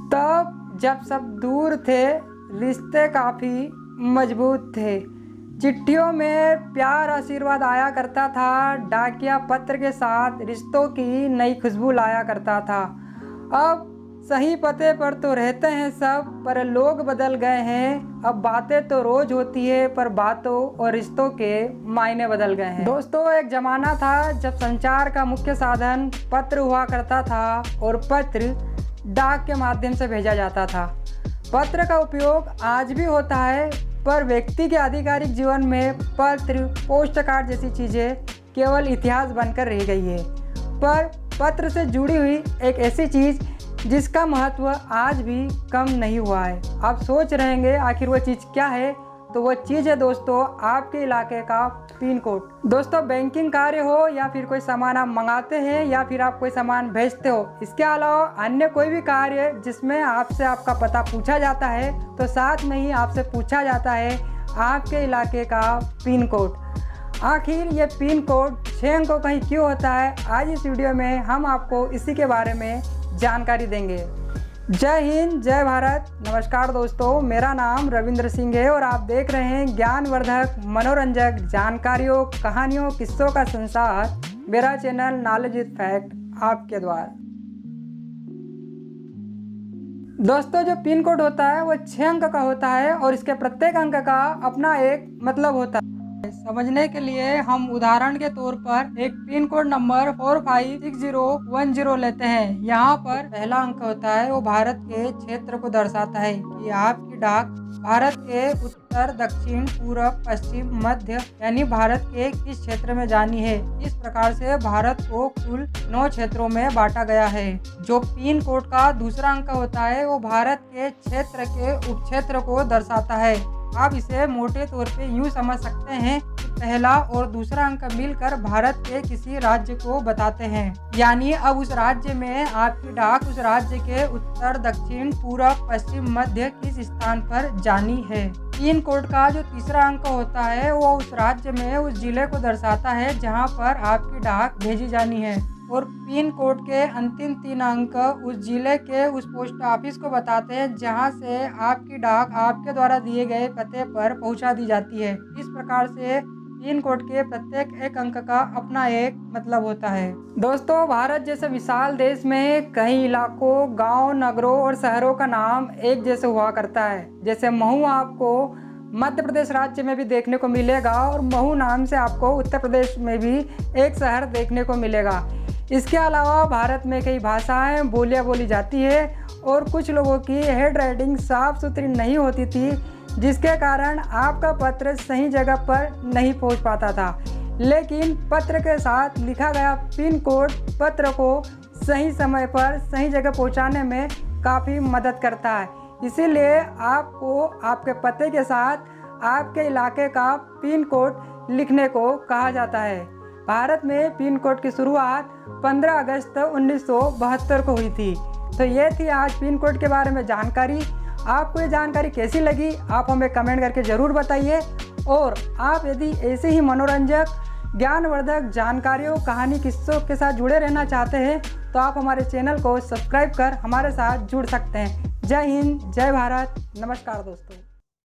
तब जब सब दूर थे, रिश्ते काफ़ी मजबूत थे। चिट्ठियों में प्यार आशीर्वाद आया करता था, डाकिया पत्र के साथ रिश्तों की नई खुशबू लाया करता था। अब सही पते पर तो रहते हैं सब, पर लोग बदल गए हैं। अब बातें तो रोज होती है, पर बातों और रिश्तों के मायने बदल गए हैं। दोस्तों, एक ज़माना था जब संचार का मुख्य साधन पत्र हुआ करता था और पत्र डाक के माध्यम से भेजा जाता था। पत्र का उपयोग आज भी होता है, पर व्यक्ति के आधिकारिक जीवन में पत्र, पोस्ट कार्ड जैसी चीज़ें केवल इतिहास बनकर रह गई है। पर पत्र से जुड़ी हुई एक ऐसी चीज़ जिसका महत्व आज भी कम नहीं हुआ है। आप सोच रहे होंगे आखिर वो चीज़ क्या है, तो वो चीज़ है दोस्तों आपके इलाके का पिन कोड। दोस्तों, बैंकिंग कार्य हो या फिर कोई सामान आप मंगाते हैं या फिर आप कोई सामान भेजते हो, इसके अलावा अन्य कोई भी कार्य जिसमें आपसे आपका पता पूछा जाता है, तो साथ में ही आपसे पूछा जाता है आपके इलाके का पिन कोड। आखिर ये पिन कोड 6 अंकों का ही क्यों होता है, आज इस वीडियो में हम आपको इसी के बारे में जानकारी देंगे। जय हिंद, जय भारत, नमस्कार दोस्तों, मेरा नाम रविंद्र सिंह है और आप देख रहे हैं ज्ञानवर्धक, मनोरंजक जानकारियों, कहानियों, किस्सों का संसार, मेरा चैनल नॉलेज विद फैक्ट आपके द्वारा। दोस्तों, जो पिन कोड होता है वो 6 अंक का होता है और इसके प्रत्येक अंक का अपना एक मतलब होता है। समझने के लिए हम उदाहरण के तौर पर एक पिन कोड नंबर 456010 लेते हैं। यहाँ पर पहला अंक होता है वो भारत के क्षेत्र को दर्शाता है कि आपकी डाक भारत के उत्तर, दक्षिण, पूर्व, पश्चिम, मध्य यानी भारत के किस क्षेत्र में जानी है। इस प्रकार से भारत को कुल 9 क्षेत्रों में बांटा गया है। जो पिन कोड का दूसरा अंक होता है वो भारत के क्षेत्र के उपक्षेत्र को दर्शाता है। आप इसे मोटे तौर पे यूँ समझ सकते हैं कि पहला और दूसरा अंक मिलकर भारत के किसी राज्य को बताते हैं। यानी अब उस राज्य में आपकी डाक उस राज्य के उत्तर, दक्षिण, पूर्व, पश्चिम, मध्य किस स्थान पर जानी है। पिन कोड का जो तीसरा अंक होता है वो उस राज्य में उस जिले को दर्शाता है जहाँ पर आपकी डाक भेजी जानी है। और पिन कोड के अंतिम 3 अंक उस जिले के उस पोस्ट ऑफिस को बताते हैं जहां से आपकी डाक आपके द्वारा दिए गए पते पर पहुंचा दी जाती है। इस प्रकार से पिन कोड के प्रत्येक एक अंक का अपना एक मतलब होता है। दोस्तों, भारत जैसे विशाल देश में कई इलाकों, गांव, नगरों और शहरों का नाम एक जैसे हुआ करता है। जैसे महू आपको मध्य प्रदेश राज्य में भी देखने को मिलेगा और महू नाम से आपको उत्तर प्रदेश में भी एक शहर देखने को मिलेगा। इसके अलावा भारत में कई भाषाएं, बोलियां बोली जाती है और कुछ लोगों की हैंड राइटिंग साफ सुथरी नहीं होती थी, जिसके कारण आपका पत्र सही जगह पर नहीं पहुंच पाता था। लेकिन पत्र के साथ लिखा गया पिन कोड पत्र को सही समय पर सही जगह पहुंचाने में काफ़ी मदद करता है। इसीलिए आपको आपके पते के साथ आपके इलाके का पिन कोड लिखने को कहा जाता है। भारत में पिन कोड की शुरुआत 15 अगस्त 1972 को हुई थी। तो ये थी आज पिन कोड के बारे में जानकारी। आपको ये जानकारी कैसी लगी आप हमें कमेंट करके ज़रूर बताइए। और आप यदि ऐसे ही मनोरंजक, ज्ञानवर्धक जानकारियों, कहानी, किस्सों के साथ जुड़े रहना चाहते हैं तो आप हमारे चैनल को सब्सक्राइब कर हमारे साथ जुड़ सकते हैं। जय हिंद, जय भारत, नमस्कार दोस्तों।